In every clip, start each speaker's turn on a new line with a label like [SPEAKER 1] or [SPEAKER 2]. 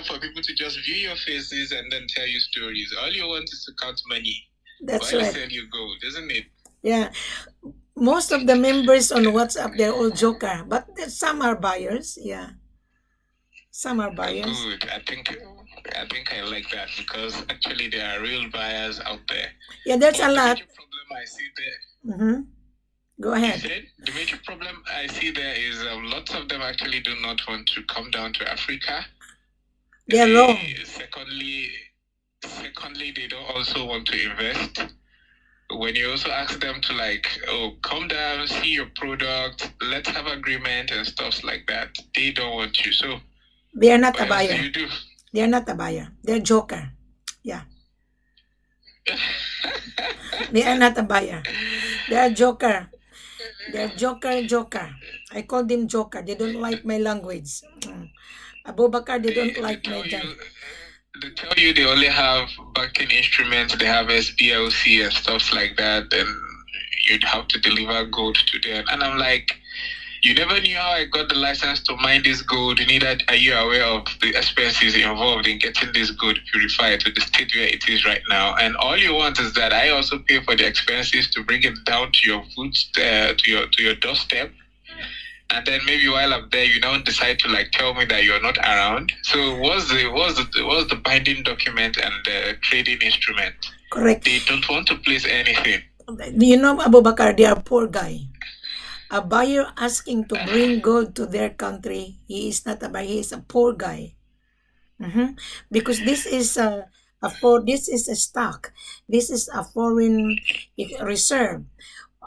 [SPEAKER 1] for people to just view your faces and then tell you stories. All you want is to count money.
[SPEAKER 2] That's
[SPEAKER 1] Why
[SPEAKER 2] right.
[SPEAKER 1] sell you gold, isn't it?
[SPEAKER 2] Yeah. Most of the members on WhatsApp, they're all joker, but some are buyers. Yeah. Some are buyers.
[SPEAKER 1] Good. I think I like that because actually there are real buyers out there.
[SPEAKER 2] Yeah, there's
[SPEAKER 1] But
[SPEAKER 2] a
[SPEAKER 1] the
[SPEAKER 2] lot.
[SPEAKER 1] major problem I see there.
[SPEAKER 2] Mm-hmm. Go
[SPEAKER 1] You
[SPEAKER 2] ahead.
[SPEAKER 1] said the major problem I see there is lots of them actually do not want to come down to Africa.
[SPEAKER 2] They're wrong.
[SPEAKER 1] Secondly, they don't also want to invest. When you also ask them to like, oh, come down, see your product, let's have agreement and stuff like that, they don't want you. So
[SPEAKER 2] they are not a
[SPEAKER 1] what else do
[SPEAKER 2] buyer.
[SPEAKER 1] you do?
[SPEAKER 2] They are not a buyer. They're joker. Yeah. They are not a buyer. They are joker. They're joker. I call them joker. They don't like my language. Abubacar, they don't like my
[SPEAKER 1] They tell you they only have banking instruments, they have SBLC and stuff like that, and you'd have to deliver gold to them. And I'm like, you never knew how I got the license to mine this gold, neither are you aware of the expenses involved in getting this gold purified to the state where it is right now. And all you want is that I also pay for the expenses to bring it down to your food, to your doorstep. And then maybe while I'm there, you don't decide to like tell me that you're not around. So what's the binding document and the trading instrument?
[SPEAKER 2] Correct.
[SPEAKER 1] They don't want to place anything.
[SPEAKER 2] You know, Abubacar, they are poor guy. A buyer asking to bring gold to their country, he is not a buyer, he is a poor guy. Because this is this is a stock. This is a foreign reserve.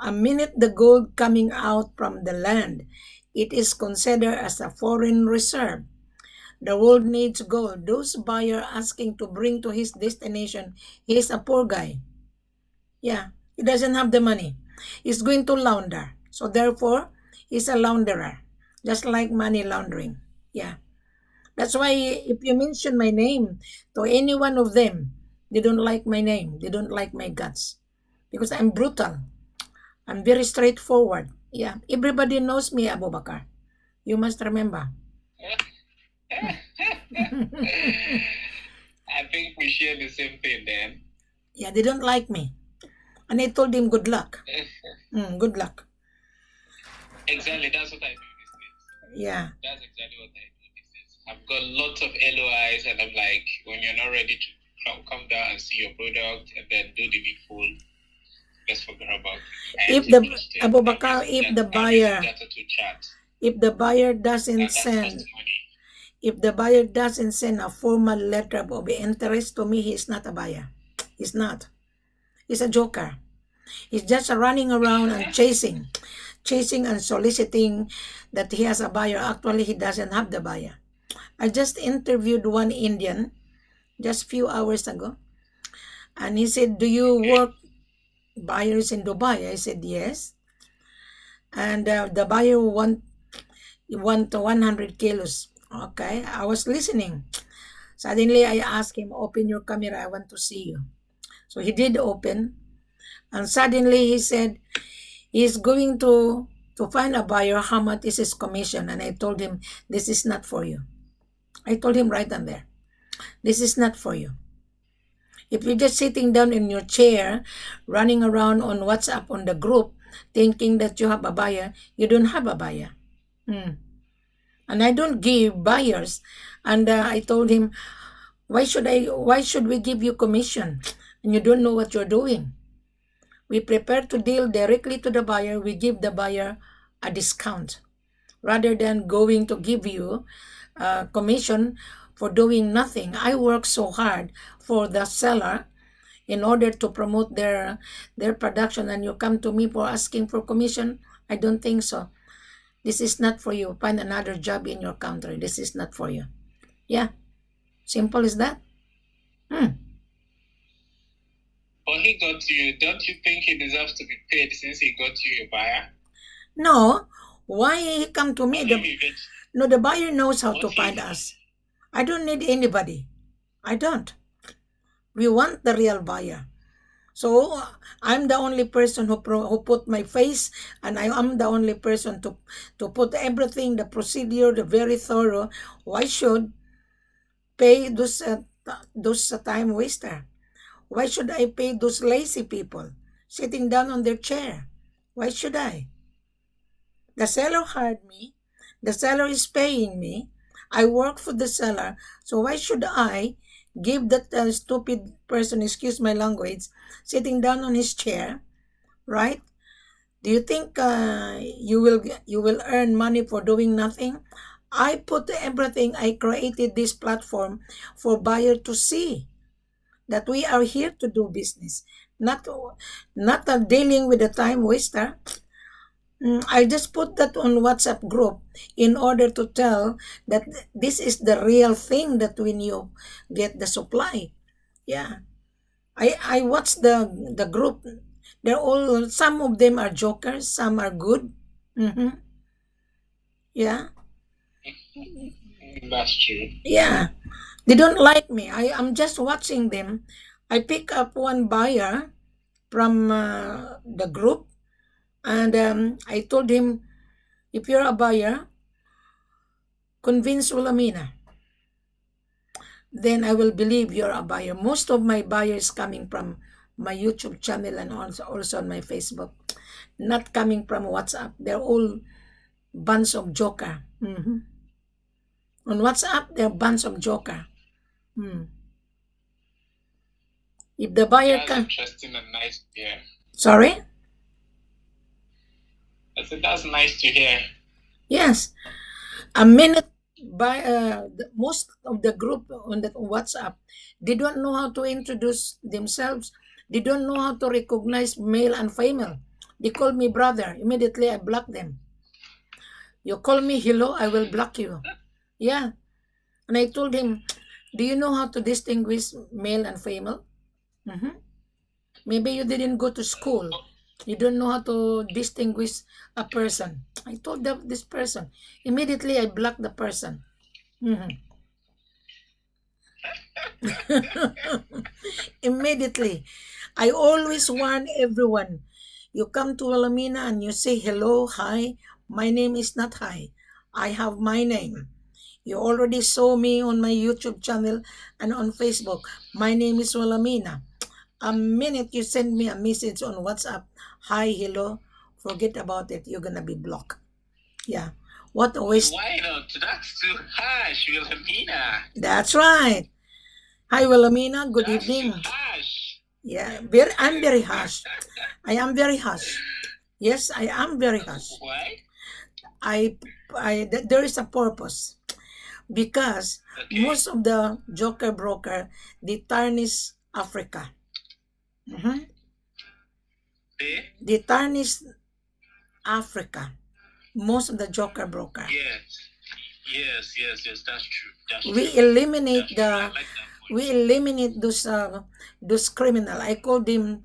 [SPEAKER 2] A minute the gold coming out from the land, it is considered as a foreign reserve. The world needs gold. Those buyer asking to bring to his destination, he is a poor guy. Yeah, he doesn't have the money. He's going to launder. So therefore, he's a launderer, just like money laundering. Yeah. That's why if you mention my name to any one of them, they don't like my name. They don't like my guts. Because I'm brutal. I'm very straightforward. Yeah. Everybody knows me, Abubacar. You must remember.
[SPEAKER 1] I think we share the same thing then.
[SPEAKER 2] Yeah, they don't like me. And I told him good luck. Good luck.
[SPEAKER 1] Exactly, that's what I do these days.
[SPEAKER 2] Yeah.
[SPEAKER 1] That's exactly what I do these days. I've got lots of LOIs and I'm like, when you're not ready to come down and see your product and then do the needful, just forget about it.
[SPEAKER 2] If the Abubacar, if the buyer doesn't send a formal letter of interest to me, he's not a buyer. He's not. He's a joker. He's just running around and chasing and soliciting that he has a buyer. Actually, he doesn't have the buyer. I just interviewed one Indian just a few hours ago. And he said, do you work buyers in Dubai? I said, yes. And the buyer want 100 kilos. Okay, I was listening. Suddenly, I asked him, open your camera. I want to see you. So he did open. And suddenly, he said, he's going to find a buyer. How much is his commission? And I told him, this is not for you. I told him right on there, this is not for you. If you're just sitting down in your chair, running around on WhatsApp on the group, thinking that you have a buyer, you don't have a buyer. And I don't give buyers. And I told him, why should we give you commission? And you don't know what you're doing. We prepare to deal directly to the buyer. We give the buyer a discount rather than going to give you commission for doing nothing. I work so hard for the seller in order to promote their production, and you come to me for asking for commission. I don't think so. This is not for you. Find another job in your country. This is not for you. Yeah. Simple as that.
[SPEAKER 1] But he got you. Don't you think he deserves to be paid since he got you a buyer?
[SPEAKER 2] No. Why he come to me? The buyer knows how to find us. I don't need anybody. I don't. We want the real buyer. So I'm the only person who put my face, and I am the only person to put everything, the procedure, the very thorough. Why should pay those time waster? Why should I pay those lazy people sitting down on their chair? Why should I? The seller hired me. The seller is paying me. I work for the seller. So why should I give that stupid person, excuse my language, sitting down on his chair, right? Do you think you will earn money for doing nothing? I put everything. I created this platform for buyer to see that we are here to do business, not dealing with the time waster. I just put that on WhatsApp group in order to tell that this is the real thing, that when you get the supply. Yeah. I watched the group. They're all, some of them are jokers, some are good. Mm-hmm. Yeah.
[SPEAKER 1] That's true.
[SPEAKER 2] Yeah. They don't like me. I'm just watching them. I pick up one buyer from the group, and I told him, if you're a buyer, convince Wilhelmina, then I will believe you're a buyer. Most of my buyers coming from my YouTube channel and also on my Facebook, not coming from WhatsApp. They're all bunch of joker. Mhm. On WhatsApp, they're bunch of joker. Hmm. If the buyer
[SPEAKER 1] That's
[SPEAKER 2] can,
[SPEAKER 1] interesting and nice to hear.
[SPEAKER 2] sorry,
[SPEAKER 1] I said that's nice to hear.
[SPEAKER 2] yes, a minute by most of the group on the WhatsApp, they don't know how to introduce themselves. They don't know how to recognize male and female. They call me brother. Immediately, I block them. You call me hello, I will block you. Yeah. And I told him, do you know how to distinguish male and female? Mhm. Maybe you didn't go to school. You don't know how to distinguish a person. I told this person. Immediately, I blocked the person. Mhm. Immediately. I always warn everyone. You come to Wilhelmina and you say hello, hi. My name is not hi. I have my name. You already saw me on my YouTube channel and on Facebook. My name is Wilhelmina. A minute you send me a message on WhatsApp, hi, hello, forget about it. You're gonna be blocked. Yeah. What a waste.
[SPEAKER 1] Why not? That's too harsh, Wilhelmina.
[SPEAKER 2] That's right. Hi, Wilhelmina. Good
[SPEAKER 1] That's
[SPEAKER 2] evening.
[SPEAKER 1] too harsh.
[SPEAKER 2] Yeah, I'm very harsh. I am very harsh. Yes, I am very harsh.
[SPEAKER 1] Why?
[SPEAKER 2] There is a purpose, because
[SPEAKER 1] Okay.
[SPEAKER 2] most of the joker broker, they tarnish Africa. Mhm. They tarnish Africa. Most of the joker broker.
[SPEAKER 1] Yes, that's true. That's
[SPEAKER 2] We
[SPEAKER 1] true.
[SPEAKER 2] eliminate
[SPEAKER 1] That's true. I
[SPEAKER 2] the
[SPEAKER 1] like that point.
[SPEAKER 2] we eliminate those criminal. I call them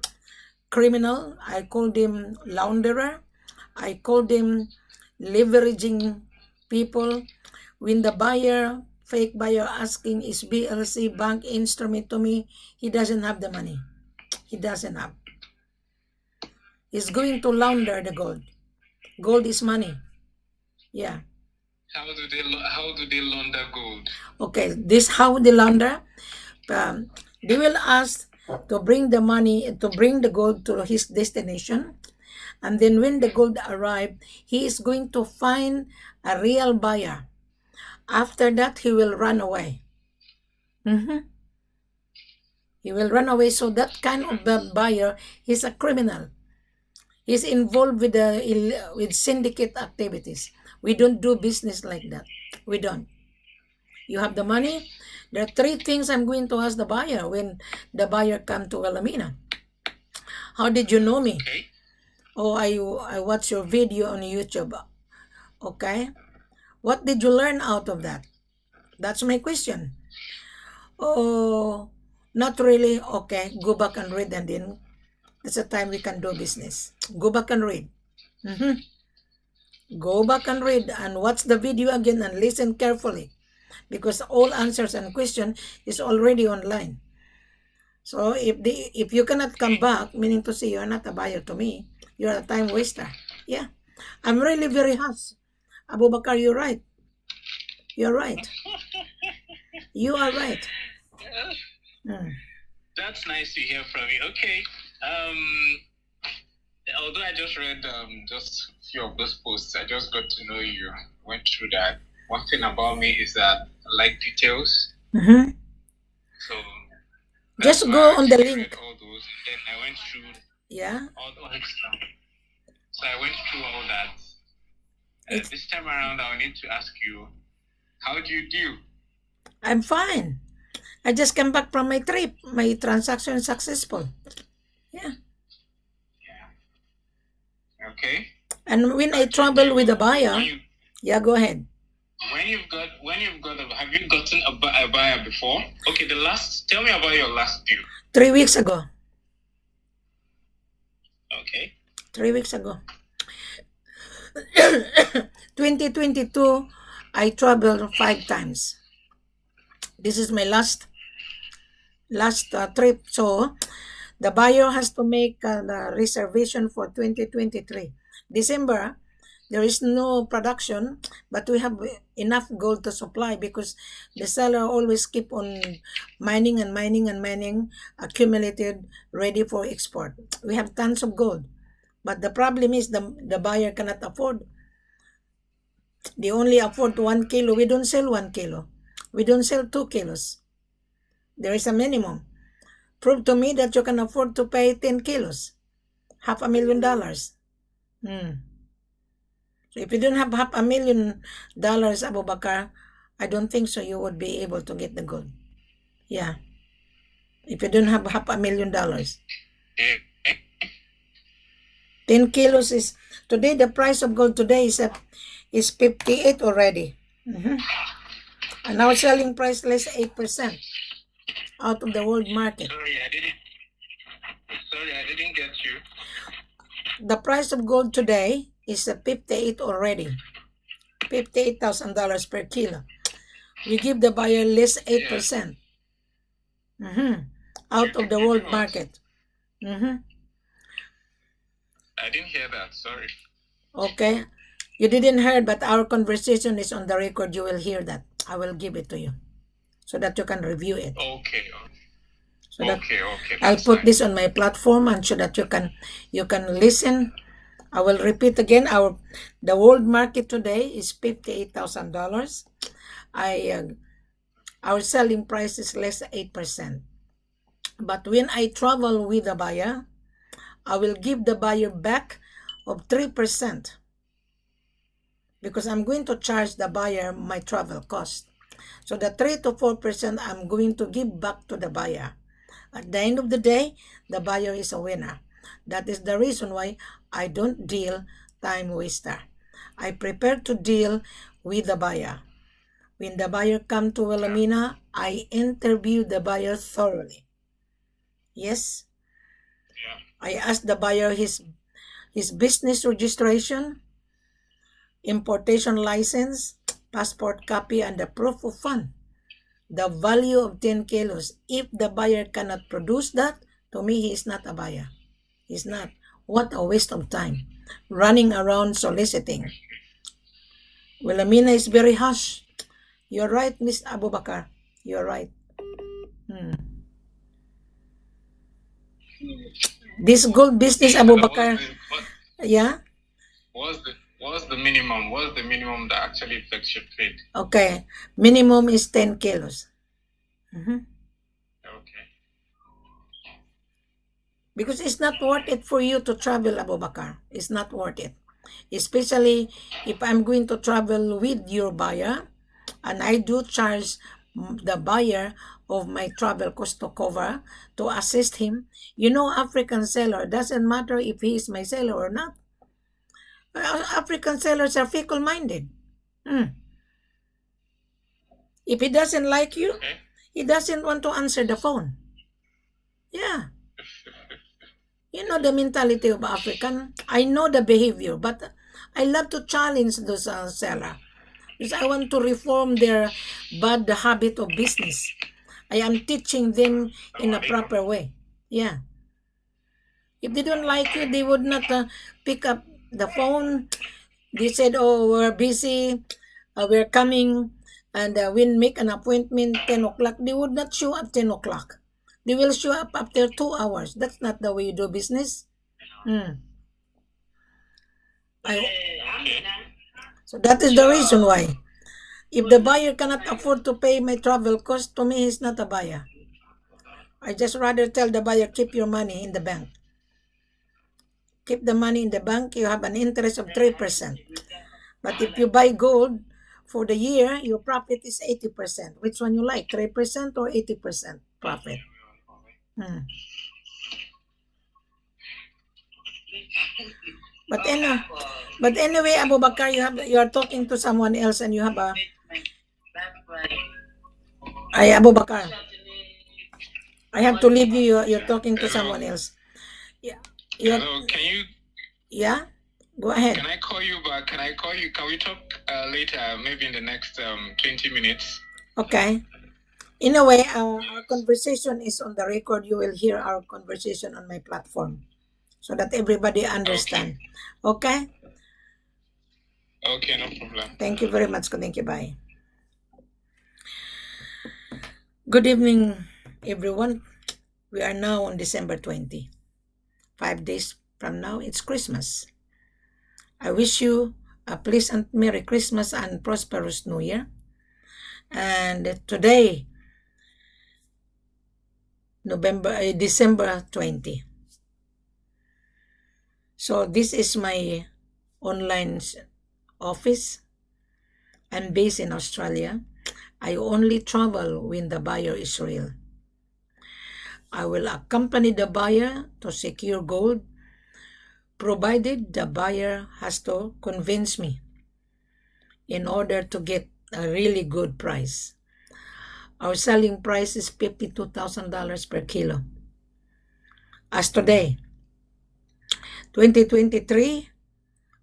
[SPEAKER 2] criminal. I call them launderer. I call them leveraging people. When the buyer, fake buyer, asking is BLC bank instrument to me, he doesn't have the money. He doesn't have. He's going to launder the gold. Gold is money. Yeah.
[SPEAKER 1] How do they launder gold?
[SPEAKER 2] Okay, this how they launder. They will ask to bring the money, to bring the gold to his destination, and then when the gold arrive, he is going to find a real buyer. After that, he will run away. Mhm. He will run away. So that kind of buyer, he's a criminal. He's involved with with syndicate activities. We don't do business like that. We don't. You have the money. There are three things I'm going to ask the buyer when the buyer come to Wilhelmina. How did you know me?
[SPEAKER 1] Okay.
[SPEAKER 2] Oh, I watched your video on YouTube. Okay. What did you learn out of that? That's my question. Oh, not really. Okay, go back and read, and then that's the time we can do business. Go back and read. Mhm. Go back and read and watch the video again and listen carefully, because all answers and question is already online. So if you cannot come back, meaning to say you're not a buyer to me, you're a time waster. Yeah, I'm really very harsh. Abubakar, you're right. You're right. You are right.
[SPEAKER 1] Yeah, that's nice to hear from you. Okay. Although I just read just a few of those posts, I just got to know you. Went through that. One thing about me is that I like details.
[SPEAKER 2] Mm-hmm.
[SPEAKER 1] So
[SPEAKER 2] Just go on the link.
[SPEAKER 1] all those, and then I went through
[SPEAKER 2] Yeah.
[SPEAKER 1] all those stuff. So I went through all that. This time around, I'll need to ask you, how do you do?
[SPEAKER 2] I'm fine. I just came back from my trip. My transaction is successful. Yeah.
[SPEAKER 1] Okay.
[SPEAKER 2] And when I travel with a buyer, yeah, go ahead.
[SPEAKER 1] Have you gotten a buyer before? Okay, tell me about your last deal.
[SPEAKER 2] 3 weeks ago.
[SPEAKER 1] Okay.
[SPEAKER 2] 3 weeks ago. 2022, I traveled 5 times. This is my last trip. So the buyer has to make the reservation for 2023. December, there is no production, but we have enough gold to supply because the seller always keep on mining and mining and mining, accumulated, ready for export. We have tons of gold. But the problem is the buyer cannot afford. They only afford 1 kilo. We don't sell 1 kilo. We don't sell 2 kilos. There is a minimum. Prove to me that you can afford to pay 10 kilos. $500,000. So if you don't have $500,000, Abubacar, I don't think so you would be able to get the gold. Yeah. If you don't have $500,000. 10 kilos is, today the price of gold today is 58 already. And our selling price less 8% out of the world market.
[SPEAKER 1] Sorry, I didn't get you.
[SPEAKER 2] The price of gold today is 58 already. $58,000 per kilo. We give the buyer less 8%. Out of the world market.
[SPEAKER 1] I didn't hear that, sorry.
[SPEAKER 2] Okay. You didn't hear, but our conversation is on the record. You will hear that. I will give it to you so that you can review it.
[SPEAKER 1] Okay.
[SPEAKER 2] So that I'll put this on my platform and so that you can listen. I will repeat again. The world market today is $58,000. Our selling price is less 8%. But when I travel with the buyer, I will give the buyer back of 3% because I'm going to charge the buyer my travel cost. So the 3 to 4% I'm going to give back to the buyer. At the end of the day, the buyer is a winner. That is the reason why I don't deal time waster. I prepare to deal with the buyer. When the buyer come to Wilhelmina, I interview the buyer thoroughly. Yes?
[SPEAKER 1] Yeah.
[SPEAKER 2] I ask the buyer his business registration, importation license, passport copy, and the proof of fund. The value of 10 kilos. If the buyer cannot produce that, to me, he is not a buyer. He's not. What a waste of time. Running around soliciting. Wilhelmina is very harsh. You're right, Miss Abubacar. You're right. This gold business, Abubacar. Yeah?
[SPEAKER 1] What's the minimum? What's the minimum that actually affects your trade?
[SPEAKER 2] Okay. Minimum is 10 kilos.
[SPEAKER 1] Okay.
[SPEAKER 2] Because it's not worth it for you to travel, Abubacar. It's not worth it. Especially if I'm going to travel with your buyer and I do charge the buyer of my travel cost to cover to assist him. You know, African seller, doesn't matter if he is my seller or not. African sellers are fickle-minded. If he doesn't like you, he doesn't want to answer the phone. Yeah. You know the mentality of African. I know the behavior, but I love to challenge those seller because I want to reform their bad habit of business. I am teaching them in a proper way. Yeah. If they don't like you, they would not pick up the phone. They said, "Oh, we're busy. We're coming and when make an appointment 10 o'clock, they would not show up 10 o'clock. They will show up after 2 hours. That's not the way you do business. Hmm. So that is the reason why. If the buyer cannot afford to pay my travel cost, to me, he's not a buyer. I just rather tell the buyer, keep your money in the bank. Keep the money in the bank, you have an interest of 3%. But if you buy gold for the year, your profit is 80%. Which one you like, 3% or 80% profit? Hmm. But anyway, Abubacar, you are talking to someone else and you have a Abubacar. I have to leave you. You're talking to someone else. Yeah.
[SPEAKER 1] Hello, can you?
[SPEAKER 2] Yeah. Go ahead.
[SPEAKER 1] Can I call you back? Can I call you? Can we talk later? Maybe in the next 20 minutes.
[SPEAKER 2] Okay. In a way, our conversation is on the record. You will hear our conversation on my platform, so that everybody understand. Okay.
[SPEAKER 1] Okay, no problem.
[SPEAKER 2] Thank you very much. Thank you. Bye. Good evening, everyone. We are now on December 20. 5 days from now, it's Christmas. I wish you a pleasant Merry Christmas and prosperous New Year. And today, December 20. So this is my online office. I'm based in Australia. I only travel when the buyer is real. I will accompany the buyer to secure gold, provided the buyer has to convince me in order to get a really good price. Our selling price is $52,000 per kilo. As today, 2023,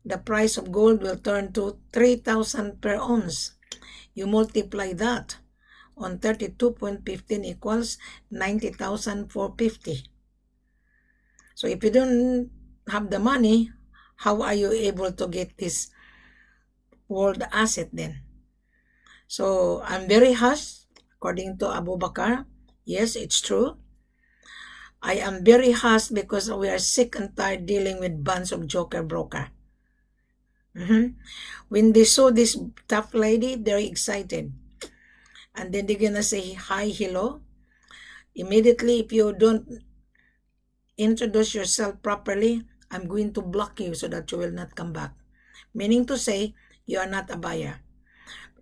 [SPEAKER 2] the price of gold will turn to 3,000 per ounce. You multiply that on 32.15 equals 90,450. So if you don't have the money, how are you able to get this world asset then? So I'm very harsh, according to Abubacar. Yes, it's true. I am very harsh because we are sick and tired dealing with bunch of joker broker. When they saw this tough lady, they're excited. And then they're gonna say hi, hello. Immediately, if you don't introduce yourself properly, I'm going to block you so that you will not come back. Meaning to say, you are not a buyer.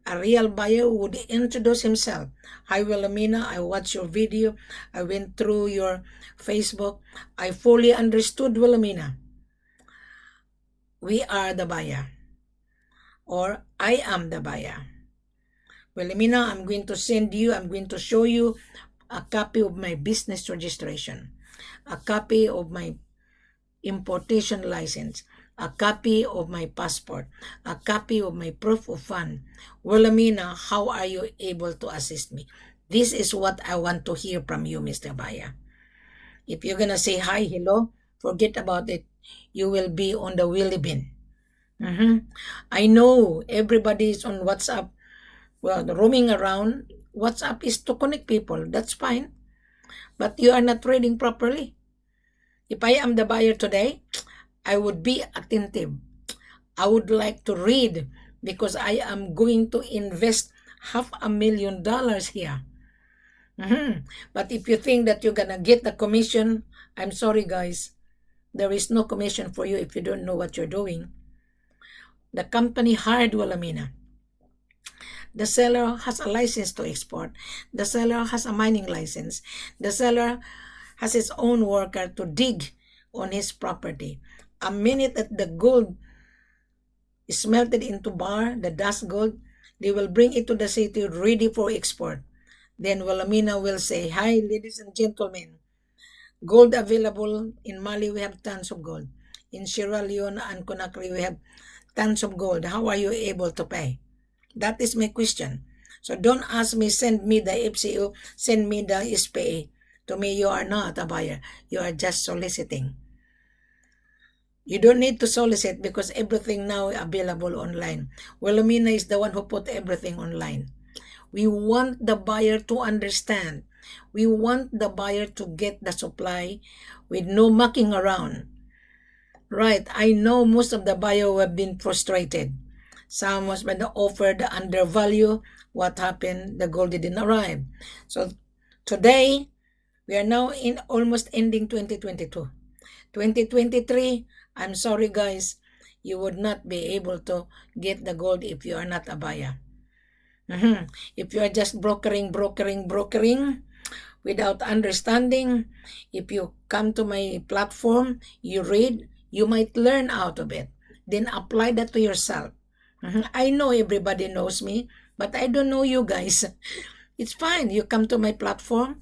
[SPEAKER 2] A real buyer would introduce himself. Hi, Wilhelmina, I watched your video. I went through your Facebook. I fully understood, Wilhelmina. We are the buyer. Or I am the buyer. Wilhelmina, I'm going to show you a copy of my business registration, a copy of my importation license, a copy of my passport, a copy of my proof of fund. Wilhelmina, how are you able to assist me? This is what I want to hear from you, Mr. Buyer. If you're gonna say hi, hello, forget about it. You will be on the wheelie bin. I know everybody is on WhatsApp. Well, roaming around. WhatsApp is to connect people. That's fine. But you are not trading properly. If I am the buyer today, I would be attentive. I would like to read because I am going to invest $500,000 here. But if you think that you're gonna get the commission, I'm sorry guys. There is no commission for you if you don't know what you're doing. The company hired Wilhelmina. The seller has a license to export. The seller has a mining license. The seller has his own worker to dig on his property. A minute that the gold is melted into bar, the dust gold, they will bring it to the city ready for export. Then Wilhelmina will say, hi, ladies and gentlemen. Gold available in Mali, we have tons of gold. In Sierra Leone and Conakry, we have tons of gold. How are you able to pay? That is my question. So don't ask me, send me the F.C.O, send me the SPA. To me, you are not a buyer. You are just soliciting. You don't need to solicit because everything now is available online. Wilhelmina is the one who put everything online. We want the buyer to understand. We want the buyer to get the supply with no mucking around. Right, I know most of the buyer have been frustrated. Some was when the offer the undervalue. What happened? The gold didn't arrive. So today, we are now in almost ending 2022. 2023, I'm sorry guys, you would not be able to get the gold if you are not a buyer. If you are just brokering without understanding, if you come to my platform, you read, you might learn out of it. Then apply that to yourself. I know everybody knows me, but I don't know you guys. It's fine. You come to my platform,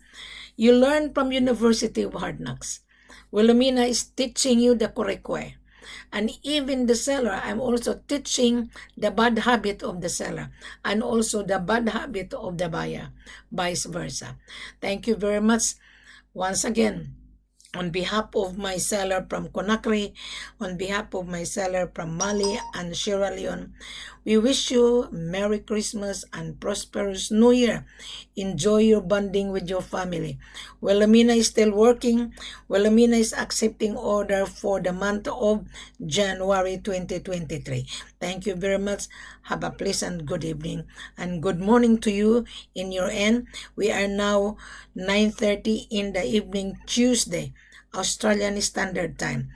[SPEAKER 2] you learn from University of Hard Knocks. Wilhelmina is teaching you the correct way. And even the seller, I'm also teaching the bad habit of the seller and also the bad habit of the buyer, vice versa. Thank you very much once again. On behalf of my seller from Conakry, on behalf of my seller from Mali and Sierra Leone, we wish you Merry Christmas and prosperous New Year. Enjoy your bonding with your family. Wilhelmina is still working. Wilhelmina is accepting order for the month of January 2023. Thank you very much. Have a pleasant good evening and good morning to you in your end. We are now 9:30 in the evening Tuesday, Australian Standard Time.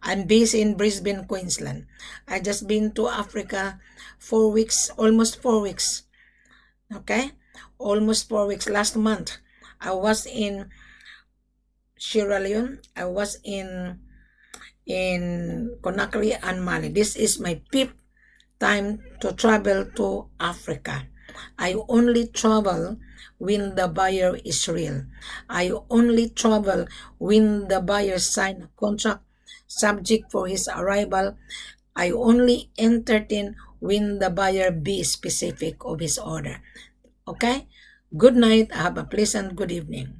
[SPEAKER 2] I'm based in Brisbane, Queensland. I just been to Africa 4 weeks, almost 4 weeks. Okay? Almost 4 weeks. Last month, I was in Sierra Leone. I was in Conakry and Mali. This is my fifth time to travel to Africa. I only travel when the buyer is real. I only travel when the buyer sign a contract subject for his arrival. I only entertain when the buyer be specific of his order. Okay? Good night. Have a pleasant good evening.